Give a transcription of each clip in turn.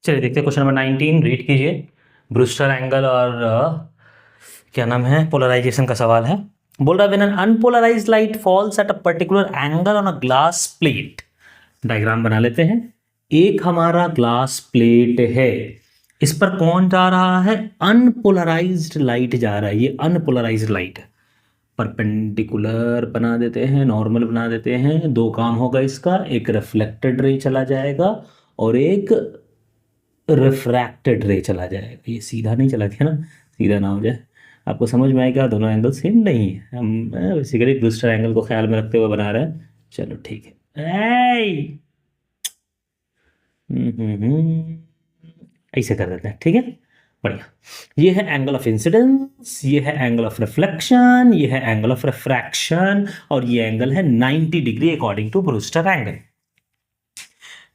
चलिए देखते हैं क्वेश्चन नंबर 19, रीड कीजिए। ब्रूस्टर एंगल और क्या नाम है, पोलराइजेशन का सवाल है। बोल रहा है when an unpolarised light falls at a particular angle on a glass plate. Diagram बना लेते हैं। एक हमारा ग्लास प्लेट है, इस पर कौन जा रहा है? अनपोलराइज्ड लाइट जा रहा है। ये अनपोलराइज्ड लाइट है। परपेंडिकुलर बना देते हैं, नॉर्मल बना देते हैं। दो काम होगा इसका, एक रिफ्लेक्टेड रे चला जाएगा और एक रिफ्रैक्टेड रे चला जाएगा। ये सीधा नहीं चला गया ना, सीधा ना हो जाए। आपको समझ में आएगा दोनों एंगल सेम नहीं है। हम बेसिकली ब्रूस्टर एंगल को ख्याल में रखते हुए बना रहे हैं। चलो ठीक है, ऐसे कर देते हैं, ठीक है, बढ़िया। ये है एंगल ऑफ इंसिडेंस, ये है एंगल ऑफ रिफ्लेक्शन, ये है एंगल ऑफ रिफ्रैक्शन और ये एंगल है 90 degree according to Brewster angle.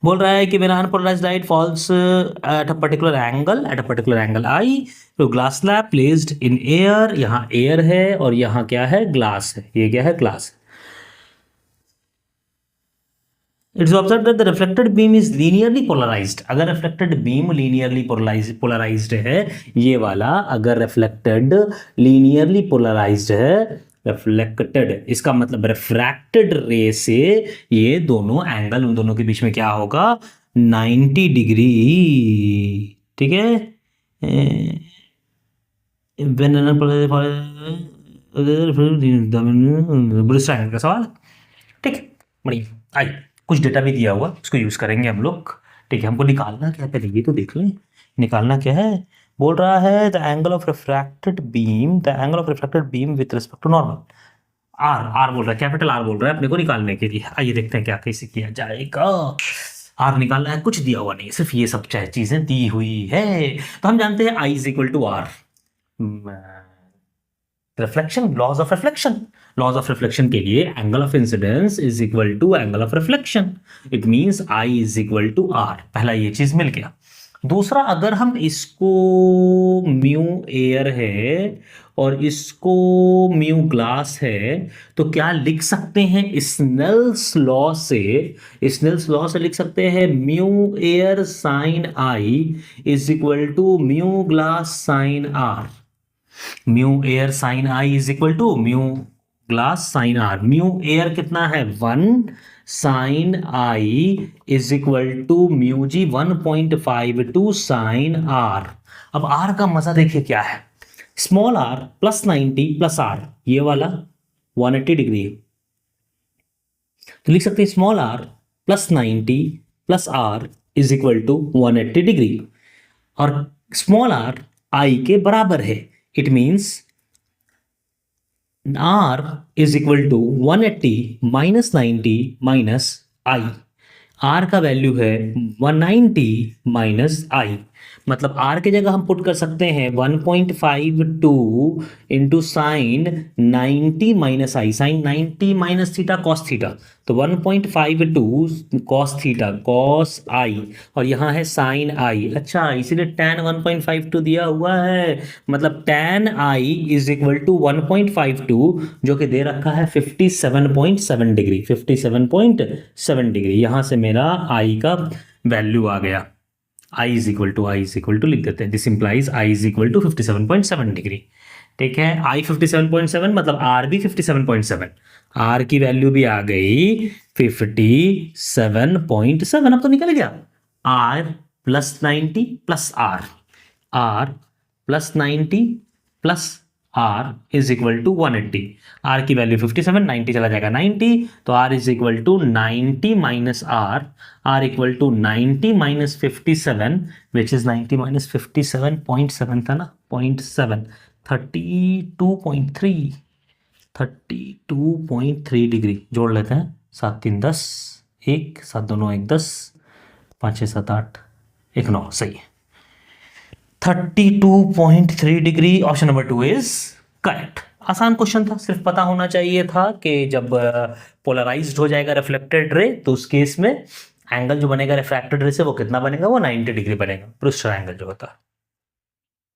बोल रहा है कि when unpolarized light falls at a particular angle I तो glass slab placed in air, यहाँ एयर है और यहाँ क्या है? ग्लास है। ये क्या है? ग्लास है। It's observe that the reflected beam is linearly polarised. अगर रिफ्लेक्टेड बीम लीनियरली पोलराइज्ड है, ये वाला अगर रिफ्लेक्टेड लीनियरली पोलराइज्ड है, रिफ्लेक्टेड इसका मतलब रिफ्रैक्टेड रे से ये दोनों एंगल, उन दोनों के बीच में क्या होगा? 90 डिग्री, ठीक है। ब्रूस्टर एंगल का सवाल, ठीक है, बढ़िया। आइए, कुछ डेटा भी दिया हुआ, उसको यूज करेंगे हम लोग, ठीक है। हमको निकालना क्या है पहले ये तो देख लें। निकालना क्या है? बोल रहा है the angle of refracted beam with respect to normal. R बोल रहा है, कैपिटल आर बोल रहा है अपने को निकालने के लिए। आइए देखते हैं क्या कैसे किया जाएगा। आर निकालना है, कुछ दिया हुआ नहीं, सिर्फ ये सब चीजें दी हुई है। तो हम जानते हैं I is equal to R. Reflection, laws of reflection के लिए angle of incidence is equal to angle of reflection. It means I is equal to R. पहला ये चीज मिल गया। दूसरा, अगर हम इसको म्यू एयर है और इसको म्यू ग्लास है तो क्या लिख सकते हैं? स्नेल्स लॉ से लिख सकते हैं mu air sine i is equal to mu glass sine r. Mu air sine i is equal to mu glass sine r. Mu air कितना है? 1 sine i is equal to mu g 1.52 sine r. अब r का मजा देखिए क्या है। Small r plus 90 plus r, ये वाला 180 डिग्री है, तो लिख सकते हैं small r plus 90 plus r is equal to 180 degree. और स्मॉल आर आई के बराबर है। It means R is equal to 180 minus 90 minus I। R का वैल्यू है 190 माइनस I। मतलब R की जगह हम पुट कर सकते हैं 1.52 into sine 90 minus I. Sine 90 minus theta cos theta, तो 1.52 कॉस थीटा कॉस आई और यहाँ है साइन आई। अच्छा, इसीलिए tan 1.52 दिया हुआ है। मतलब tan i is equal to 1.52 जो कि दे रखा है 57.7 डिग्री। 57.7 डिग्री, यहाँ से मेरा i का वैल्यू आ गया। I इज इक्वल टू लिख देते हैं। This implies I is equal to 57.7 degree, ठीक है। I 57.7 मतलब R भी 57.7। R की वैल्यू भी आ गई 57.7। अब तो निकल गया R plus 90 plus R plus 90 plus R is equal to 180। R की वैल्यू 57, 90 चला जाएगा 90, तो R is equal to 90 minus R equal to 90 minus 57 which is 90 minus 57.7 था ना, 0.7, 32.3 डिग्री। जोड़ लेते हैं, 7 3 10, 1 7 दोनों 1 10, 5 6 7 8 1 9, सही है। 32.3 degree, option number 2 is correct. आसान क्वेश्चन था, सिर्फ पता होना चाहिए था कि जब पोलराइज्ड हो जाएगा रिफ्लेक्टेड रे तो उस केस में एंगल जो बनेगा रिफ्रैक्टेड रे से वो कितना बनेगा? वो 90 डिग्री बनेगा, ब्रूस्टर एंगल जो होता है।